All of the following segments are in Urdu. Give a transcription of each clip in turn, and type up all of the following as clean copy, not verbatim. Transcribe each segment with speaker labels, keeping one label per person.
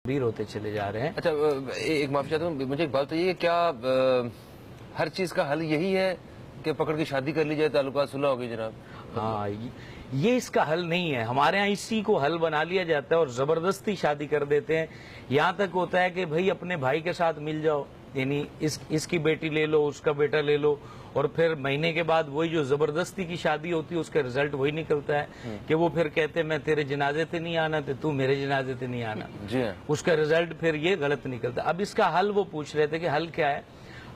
Speaker 1: بیر ہوتے چلے جا رہے ہیں.
Speaker 2: اچھا ایک معافی چاہتا ہوں, مجھے ایک بات بتائیے, کیا ہر چیز کا حل یہی ہے کہ پکڑ کے شادی کر لی جائے, تعلقات صلح ہو گئی جناب؟
Speaker 1: ہاں, یہ اس کا حل نہیں ہے. ہمارے ہاں اسی کو حل بنا لیا جاتا ہے اور زبردستی شادی کر دیتے ہیں. یہاں تک ہوتا ہے کہ بھائی اپنے بھائی کے ساتھ مل جاؤ, یعنی اس کی بیٹی لے لو, اس کا بیٹا لے لو, اور پھر مہینے کے بعد وہی جو زبردستی کی شادی ہوتی ہے اس کا رزلٹ وہی نکلتا ہے کہ وہ پھر کہتے ہیں میں تیرے جنازے تے نہیں آنا, تو میرے جنازے تے نہیں آنا.
Speaker 2: جی ہاں.
Speaker 1: اس کا رزلٹ پھر یہ غلط نکلتا ہے. اب اس کا حل وہ پوچھ رہے تھے کہ حل کیا ہے.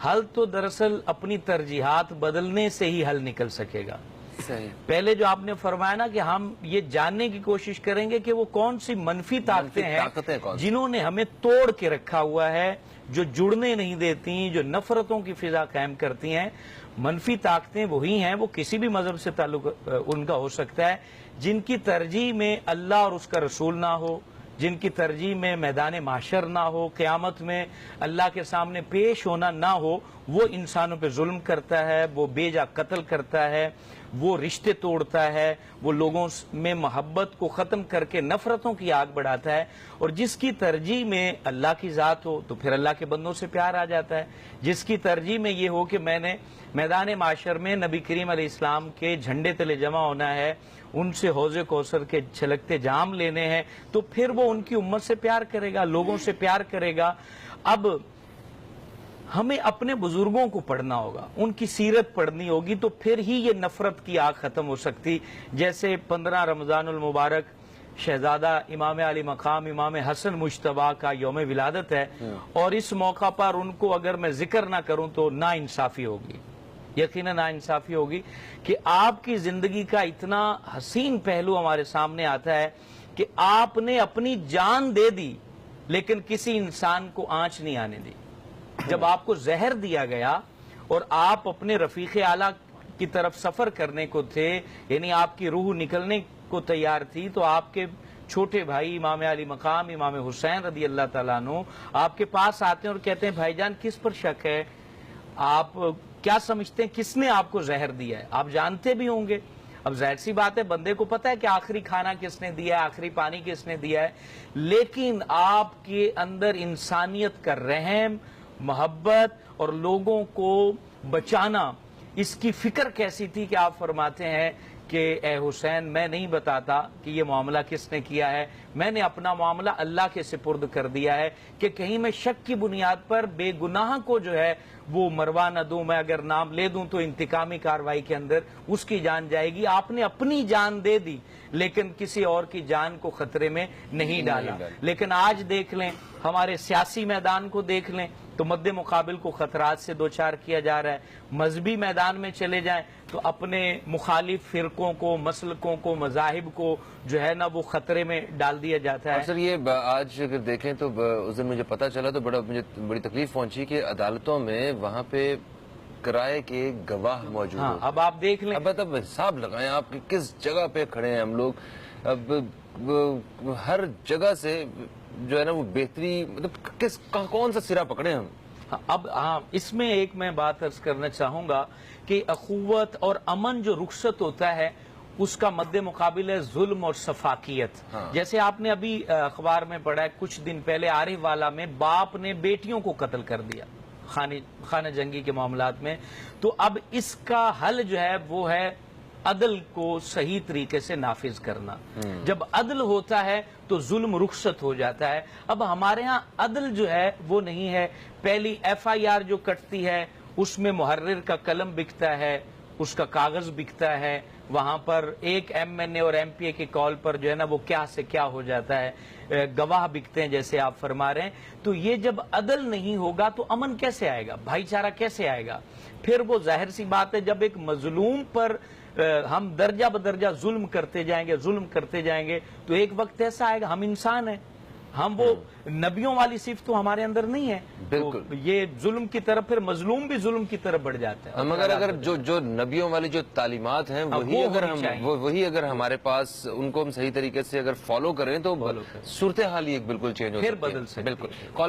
Speaker 1: حل تو دراصل اپنی ترجیحات بدلنے سے ہی حل نکل سکے گا. پہلے جو آپ نے فرمایا نا کہ ہم یہ جاننے کی کوشش کریں گے کہ وہ کون سی منفی طاقتیں ہیں جنہوں نے ہمیں توڑ کے رکھا ہوا ہے, جو جڑنے نہیں دیتی, جو نفرتوں کی فضا قائم کرتی ہیں. منفی طاقتیں وہی ہیں, وہ کسی بھی مذہب سے تعلق ان کا ہو سکتا ہے, جن کی ترجیح میں اللہ اور اس کا رسول نہ ہو, جن کی ترجیح میں میدان معاشر نہ ہو, قیامت میں اللہ کے سامنے پیش ہونا نہ ہو. وہ انسانوں پہ ظلم کرتا ہے, وہ بے جا قتل کرتا ہے, وہ رشتے توڑتا ہے, وہ لوگوں میں محبت کو ختم کر کے نفرتوں کی آگ بڑھاتا ہے. اور جس کی ترجیح میں اللہ کی ذات ہو تو پھر اللہ کے بندوں سے پیار آ جاتا ہے. جس کی ترجیح میں یہ ہو کہ میں نے میدان معاشر میں نبی کریم علیہ السلام کے جھنڈے تلے جمع ہونا ہے, ان سے حوض کوثر کے چھلکتے جام لینے ہیں, تو پھر وہ ان کی امت سے پیار کرے گا, لوگوں سے پیار کرے گا. اب ہمیں اپنے بزرگوں کو پڑھنا ہوگا, ان کی سیرت پڑھنی ہوگی, تو پھر ہی یہ نفرت کی آگ ختم ہو سکتی. جیسے 15 رمضان المبارک شہزادہ امام علی مقام امام حسن مجتبیٰ کا یوم ولادت ہے, اور اس موقع پر ان کو اگر میں ذکر نہ کروں تو ناانصافی ہوگی, یقیناً ناانصافی ہوگی. کہ آپ کی زندگی کا اتنا حسین پہلو ہمارے سامنے آتا ہے کہ آپ نے اپنی جان دے دی لیکن کسی انسان کو آنچ نہیں آنے دی. جب آپ کو زہر دیا گیا اور آپ اپنے رفیق اعلیٰ کی طرف سفر کرنے کو تھے, یعنی آپ کی روح نکلنے کو تیار تھی, تو آپ کے چھوٹے بھائی امام علی مقام امام حسین رضی اللہ تعالیٰ عنہ آپ کے پاس آتے ہیں اور کہتے ہیں بھائی جان کس پر شک ہے, آپ کیا سمجھتے ہیں کس نے آپ کو زہر دیا ہے؟ آپ جانتے بھی ہوں گے. اب ظاہر سی بات ہے, بندے کو پتا ہے کہ آخری کھانا کس نے دیا ہے, آخری پانی کس نے دیا ہے, لیکن آپ کے اندر انسانیت کا رحم, محبت اور لوگوں کو بچانا, اس کی فکر کیسی تھی کہ آپ فرماتے ہیں کہ اے حسین میں نہیں بتاتا کہ یہ معاملہ کس نے کیا ہے, میں نے اپنا معاملہ اللہ کے سپرد کر دیا ہے کہ کہیں میں شک کی بنیاد پر بے گناہ کو جو ہے وہ مروا نہ دوں, میں اگر نام لے دوں تو انتقامی کاروائی کے اندر اس کی جان جائے گی. آپ نے اپنی جان دے دی لیکن کسی اور کی جان کو خطرے میں نہیں ڈالا. لیکن آج دیکھ لیں, ہمارے سیاسی میدان کو دیکھ لیں تو مد مقابل کو خطرات سے دوچار کیا جا رہا ہے. مذہبی میدان میں چلے جائیں تو اپنے مخالف فرقوں کو, مسلکوں کو, مذاہب کو جو ہے نا وہ خطرے میں ڈال دیا جاتا ہے.
Speaker 2: سر یہ آج اگر دیکھیں تو اس دن مجھے پتا چلا تو مجھے بڑی تکلیف پہنچی کہ عدالتوں میں وہاں پہ کرائے کے گواہ موجود ہیں.
Speaker 1: اب آپ دیکھ لیں,
Speaker 2: اب حساب لگائیں آپ کس جگہ پہ کھڑے ہیں ہم لوگ. اب ہر جگہ سے جو ہے نا وہ بہتری, مطلب کون سا سرا پکڑے ہم.
Speaker 1: اب اس میں ایک میں بات عرض کرنا چاہوں گا کہ اخوت اور امن جو رخصت ہوتا ہے اس کا مد مقابل ہے ظلم اور سفاکیت. جیسے آپ نے ابھی اخبار میں پڑھا ہے کچھ دن پہلے عارف والا میں باپ نے بیٹیوں کو قتل کر دیا خانہ جنگی کے معاملات میں. تو اب اس کا حل جو ہے وہ ہے عدل کو صحیح طریقے سے نافذ کرنا. جب عدل ہوتا ہے تو ظلم رخصت ہو جاتا ہے. اب ہمارے ہاں عدل جو ہے وہ نہیں ہے. پہلی FIR جو کٹتی ہے اس میں محرر کا قلم بکتا ہے, اس کا کاغذ بکتا ہے, وہاں پر ایک MNA اور MPA کے کال پر جو ہے نا وہ کیا سے کیا ہو جاتا ہے, گواہ بکتے ہیں جیسے آپ فرما رہے ہیں. تو یہ جب عدل نہیں ہوگا تو امن کیسے آئے گا, بھائی چارہ کیسے آئے گا؟ پھر وہ ظاہر سی بات ہے جب ایک مظلوم پر ہم درجہ بدرجہ ظلم کرتے جائیں گے تو ایک وقت ایسا آئے گا, ہم انسان ہیں, ہم وہ نبیوں والی صفت تو ہمارے اندر نہیں ہے. بالکل یہ ظلم کی طرف, پھر مظلوم بھی ظلم کی طرف بڑھ جاتا ہے.
Speaker 2: مگر اگر جو نبیوں والی جو تعلیمات ہیں وہی اگر ہمارے پاس ان کو ہم صحیح طریقے سے اگر فالو کریں تو صورتحال ہی ایک بالکل چینج ہو سکتی ہے.
Speaker 1: پھر بدل سکتی ہے.
Speaker 2: بالکل.